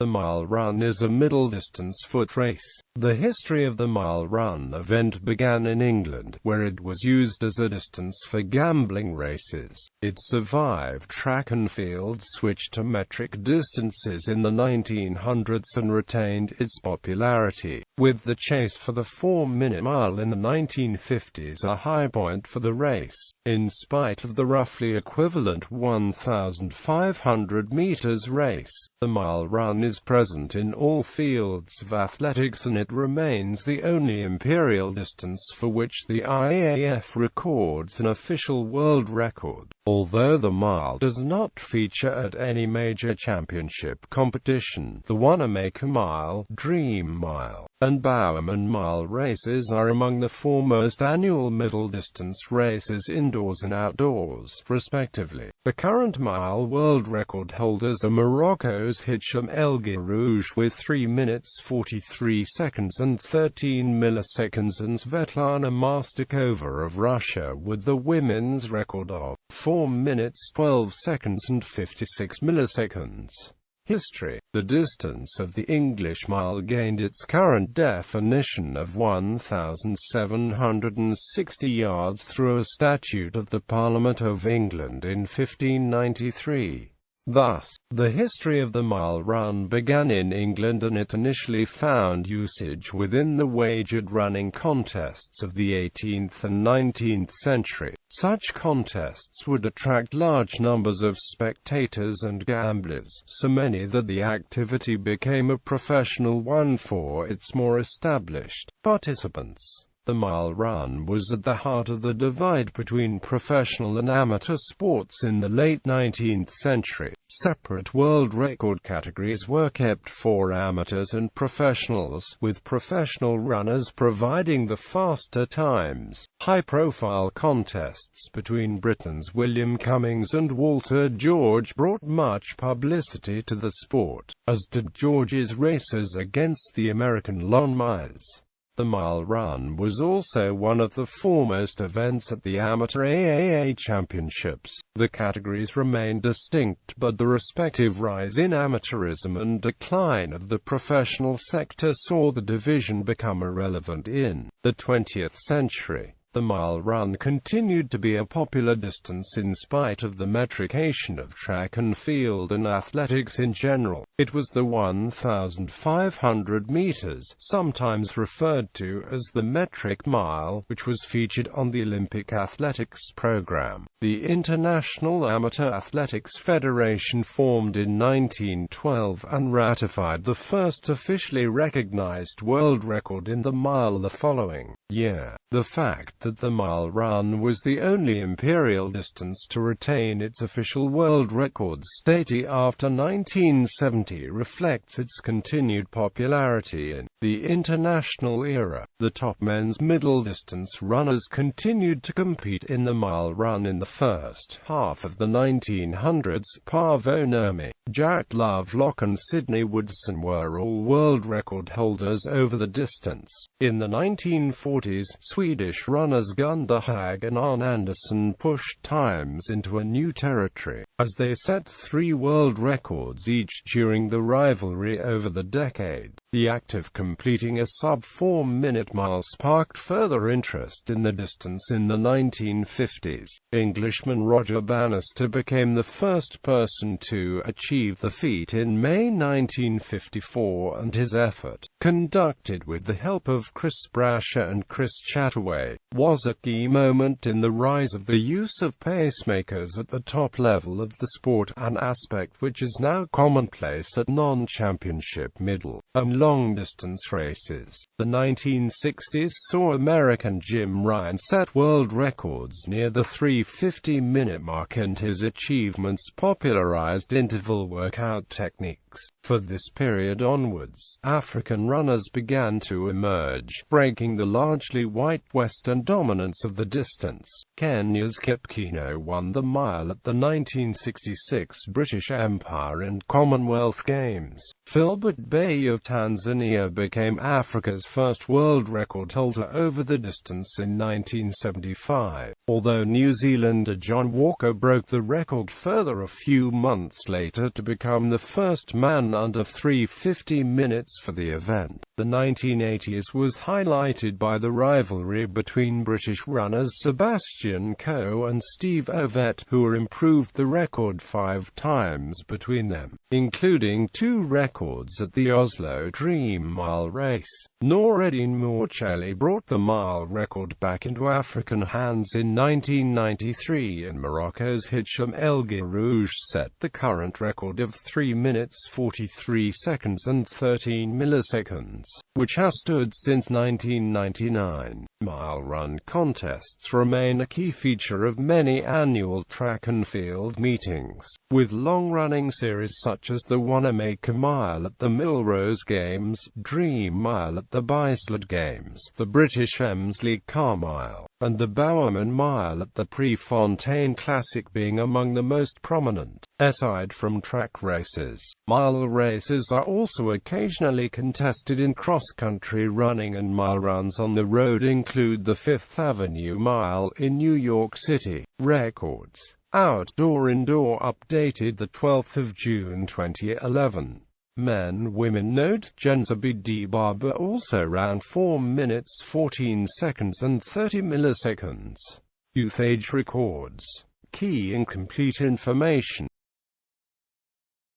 The mile run is a middle-distance foot race. The history of the mile run event began in England, where it was used as a distance for gambling races. It survived track and field switched to metric distances in the 1900s and retained its popularity, with the chase for the 4-minute mile in the 1950s a high point for the race. In spite of the roughly equivalent 1,500 meters race, the mile run is present in all fields of athletics, and it remains the only imperial distance for which the IAAF records an official world record. Although the mile does not feature at any major championship competition, the Wanamaker Mile, Dream Mile, and Bowerman Mile races are among the foremost annual middle-distance races indoors and outdoors, respectively. The current mile world record holders are Morocco's Hicham El Guerrouj with 3 minutes 43 seconds and 13 milliseconds, and Svetlana Mastakova of Russia with the women's record of 4 minutes 12 seconds and 56 milliseconds. History. The distance of the English mile gained its current definition of 1,760 yards through a statute of the Parliament of England in 1593. Thus, the history of the mile run began in England, and it initially found usage within the wagered running contests of the 18th and 19th century. Such contests would attract large numbers of spectators and gamblers, so many that the activity became a professional one for its more established participants. The mile run was at the heart of the divide between professional and amateur sports in the late 19th century. Separate world record categories were kept for amateurs and professionals, with professional runners providing the faster times. High-profile contests between Britain's William Cummings and Walter George brought much publicity to the sport, as did George's races against the American Lon Miles. The mile run was also one of the foremost events at the Amateur AAA Championships. The categories remained distinct, but the respective rise in amateurism and decline of the professional sector saw the division become irrelevant in the 20th century. The mile run continued to be a popular distance in spite of the metrication of track and field and athletics in general. It was the 1,500 meters, sometimes referred to as the metric mile, which was featured on the Olympic athletics program. The International Amateur Athletics Federation formed in 1912 and ratified the first officially recognized world record in the mile the following year. The fact that the mile run was the only imperial distance to retain its official world record status after 1970 reflects its continued popularity in the international era. The top men's middle distance runners continued to compete in the mile run in the first half of the 1900s. Paavo Nurmi, Jack Lovelock and Sidney Woodson were all world record holders over the distance. In the 1940s, Swedish runners Gunnar Hag and Arne Andersson pushed times into a new territory, as they set 3 world records each during the rivalry over the decade. The act of completing a sub-4-minute mile sparked further interest in the distance in the 1950s. Englishman Roger Bannister became the first person to achieve the feat in May 1954, and his effort, conducted with the help of Chris Brasher and Chris Chataway, was a key moment in the rise of the use of pacemakers at the top level of the sport, an aspect which is now commonplace at non-championship middle and long-distance races. The 1960s saw American Jim Ryan set world records near the 3:50-minute mark, and his achievements popularized interval workout techniques. For this period onwards, African runners began to emerge, breaking the largely white Western dominance of the distance. Kenya's Kipkeino won the mile at the 1966 British Empire and Commonwealth Games. Philbert Bay of Tanzania became Africa's first world record holder over the distance in 1975, although New Zealander John Walker broke the record further a few months later to become the first man ran under 3:50 minutes for the event. The 1980s was highlighted by the rivalry between British runners Sebastian Coe and Steve Ovett, who improved the record 5 times between them, including 2 records at the Oslo Dream Mile race. Noureddin Mourcheli brought the mile record back into African hands in 1993, and Morocco's Hicham El Guerrouj set the current record of 3 minutes 43 seconds and 13 milliseconds, which has stood since 1999. Mile run contests remain a key feature of many annual track and field meetings, with long-running series such as the Wanamaker Mile at the Millrose Games, Dream Mile at the Bislett Games, the British Emsley Car Mile, and the Bowerman Mile at the Prefontaine Classic being among the most prominent. Aside from track races, mile races are also occasionally contested in cross-country running, and mile runs on the road include the Fifth Avenue Mile in New York City. Records. Outdoor-Indoor updated the 12th of June 2011. Men-Women Note: Jenzabi Dibaba also ran 4 minutes 14 seconds and 30 milliseconds. Youth age records. Key incomplete information.